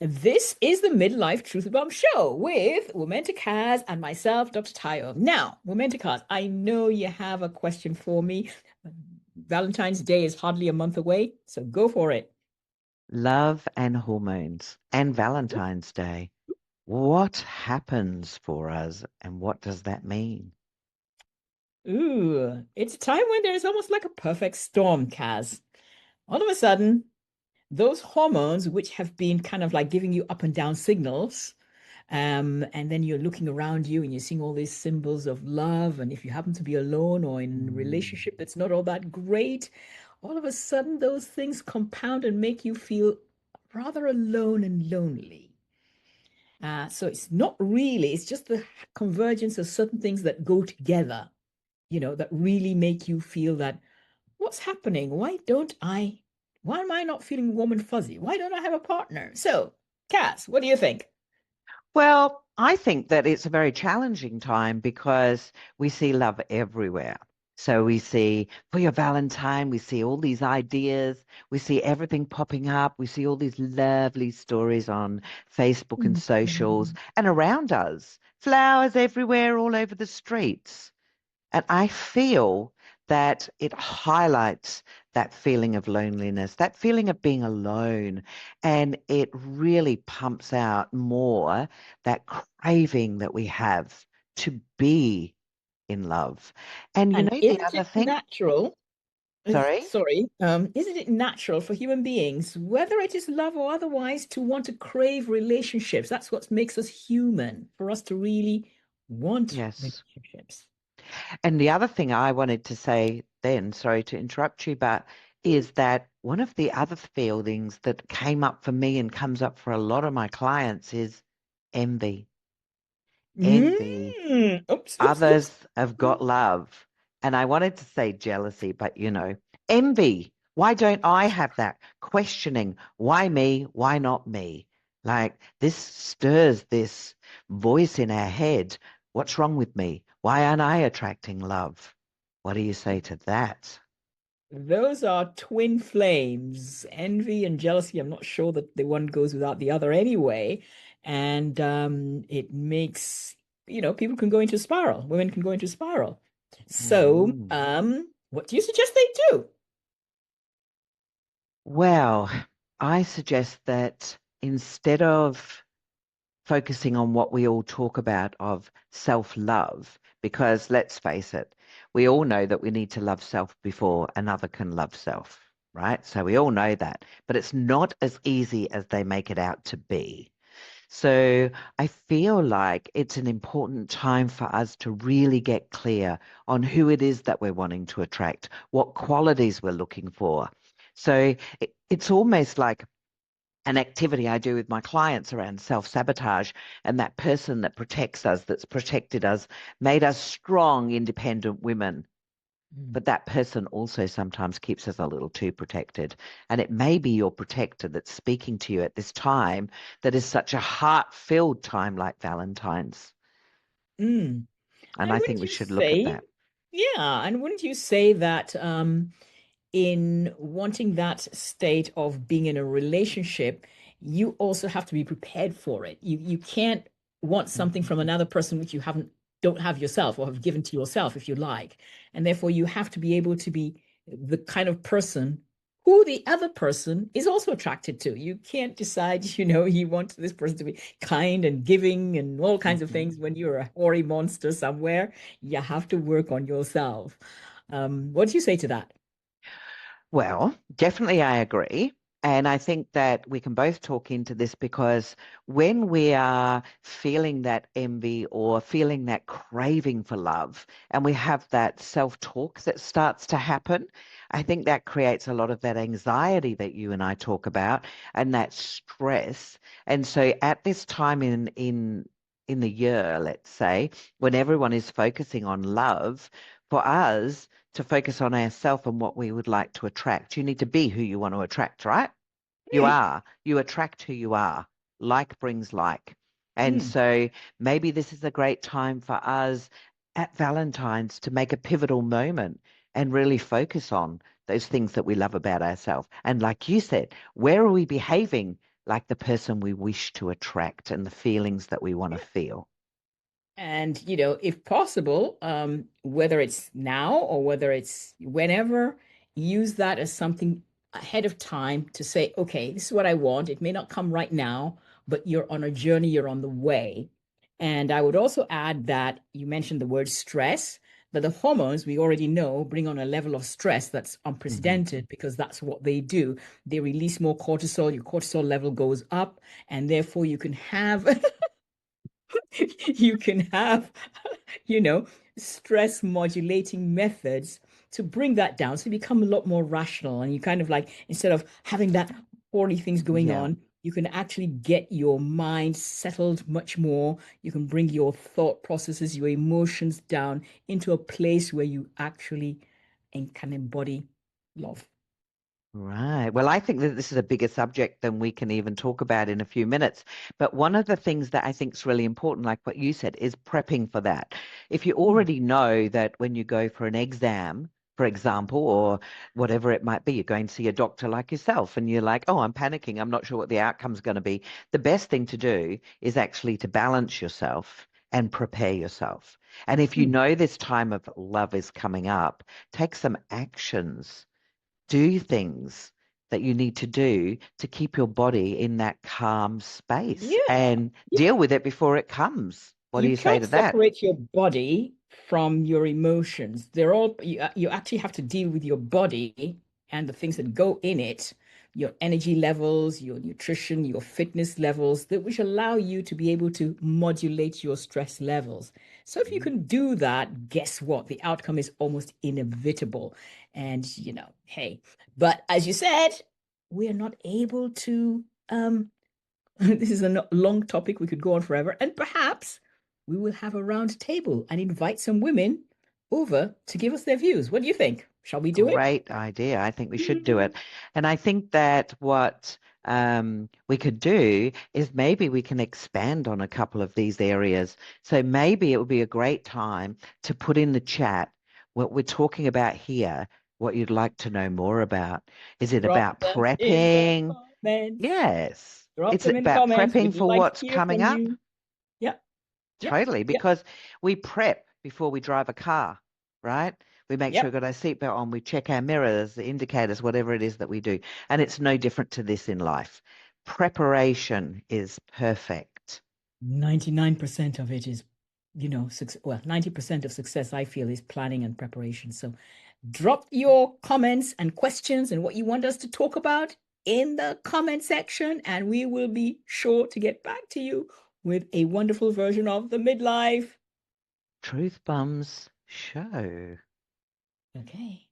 This is the Midlife Truth Bomb Show with WomentoCaz and myself, Dr. Tayo. Now, WomentoCaz, I know you have a question for me. Valentine's Day is hardly a month away, so go for it. Love and hormones and Valentine's Day. What happens for us and what does that mean? Ooh, it's a time when there is almost like a perfect storm, Kaz. All of a sudden, those hormones, which have been kind of like giving you up and down signals, and then you're looking around you and you're seeing all these symbols of love. And if you happen to be alone or in a Mm. relationship that's not all that great, all of a sudden those things compound and make you feel rather alone and lonely. So it's not really, it's just the convergence of certain things that go together, that really make you feel that what's happening? Why am I not feeling warm and fuzzy? Why don't I have a partner? So, Cass, what do you think? Well, I think that it's a very challenging time because we see love everywhere. So we see for your Valentine, we see all these ideas, we see everything popping up, we see all these lovely stories on Facebook and socials Mhm. and around us, flowers everywhere, all over the streets. And I feel that it highlights that feeling of loneliness, that feeling of being alone. And it really pumps out more that craving that we have to be in love. And And the isn't other it thing, natural? sorry? Sorry, isn't it natural for human beings, whether it is love or otherwise, to want to crave relationships? That's what makes us human, for us to really want Yes. relationships. And the other thing I wanted to say then, sorry to interrupt you, but is that one of the other feelings that came up for me and comes up for a lot of my clients is envy. Envy. Oops, oops, Others oops. have got love. And I wanted to say jealousy, but envy. Why don't I have that? Questioning, why me? Why not me? Like this stirs this voice in our head. What's wrong with me? Why aren't I attracting love? What do you say to that? Those are twin flames. Envy and jealousy. I'm not sure that the one goes without the other anyway. And it makes, people can go into a spiral. Women can go into a spiral. So, Mm. what do you suggest they do? Well, I suggest that instead of focusing on what we all talk about of self-love, because let's face it, we all know that we need to love self before another can love self, right? So we all know that, but it's not as easy as they make it out to be. So I feel like it's an important time for us to really get clear on who it is that we're wanting to attract, what qualities we're looking for. So it's almost like an activity I do with my clients around self-sabotage and that person that protects us, that's protected us, made us strong, independent women. Mm. But that person also sometimes keeps us a little too protected. And it may be your protector that's speaking to you at this time that is such a heart-filled time like Valentine's. Mm. And And I think wouldn't we you should look at say, that. yeah, and wouldn't you say that in wanting that state of being in a relationship, you also have to be prepared for it. You can't want something from Mhm. another person which you don't have yourself or have given to yourself, if you like. And therefore you have to be able to be the kind of person who the other person is also attracted to. You can't decide, you want this person to be kind and giving and all kinds of Mhm. things when you're a hoary monster somewhere. You have to work on yourself. What do you say to that? Well, definitely I agree. And I think that we can both talk into this because when we are feeling that envy or feeling that craving for love, and we have that self-talk that starts to happen, I think that creates a lot of that anxiety that you and I talk about and that stress. And so at this time in the year, let's say, when everyone is focusing on love, for us, to focus on ourselves and what we would like to attract. You need to be who you want to attract, right? You Hmm. are. You attract who you are. Like brings like. And Mm. so maybe this is a great time for us at Valentine's to make a pivotal moment and really focus on those things that we love about ourselves. And like you said, where are we behaving like the person we wish to attract and the feelings that we want to feel. And, if possible, whether it's now or whether it's whenever, use that as something ahead of time to say, okay, this is what I want. It may not come right now, but you're on a journey, you're on the way. And I would also add that you mentioned the word stress, that the hormones we already know bring on a level of stress that's Mm-hmm. unprecedented because that's what they do. They release more cortisol, your cortisol level goes up, and therefore you can have you can have, you know, stress modulating methods to bring that down. So you become a lot more rational and you kind of like, instead of having that horny things going Yeah. on, you can actually get your mind settled much more. You can bring your thought processes, your emotions down into a place where you actually can embody love. Right. Well, I think that this is a bigger subject than we can even talk about in a few minutes. But one of the things that I think is really important, like what you said, is prepping for that. If you Mm. already know that when you go for an exam, for example, or whatever it might be, you're going to see a doctor like yourself and you're like, oh, I'm panicking. I'm not sure what the outcome's going to be. The best thing to do is actually to balance yourself and prepare yourself. And if you Mm. know this time of love is coming up, take some actions, do things that you need to do to keep your body in that calm space Yeah. and deal with it before it comes. What do You you say can't to that? separate your body from your emotions. They're all you actually have to deal with your body and the things that go in it, your energy levels, your nutrition, your fitness levels, that which allow you to be able to modulate your stress levels. So if you can do that, guess what? The outcome is almost inevitable. And hey, but as you said, we are not able to this is a long topic. We could go on forever. And perhaps we will have a round table and invite some women over to give us their views. What do you think? Shall we do it? Great idea. I think we should do it. And I think that what we could do is maybe we can expand on a couple of these areas. So maybe it would be a great time to put in the chat what we're talking about here, what you'd like to know more about. Is it Drop about them in the prepping? comments. Yes. Drop It's them in the about comments. prepping We'd for like to what's hear coming from up. you. Yep, yep, Totally, yep, because we prep before we drive a car, right? We make sure yep. we've got our seatbelt on, we check our mirrors, the indicators, whatever it is that we do. And it's no different to this in life. Preparation is perfect. 99% of it is, success. Well, 90% of success, I feel, is planning and preparation. So drop your comments and questions and what you want us to talk about in the comment section, and we will be sure to get back to you with a wonderful version of the midlife. Truth Bums Show. Okay.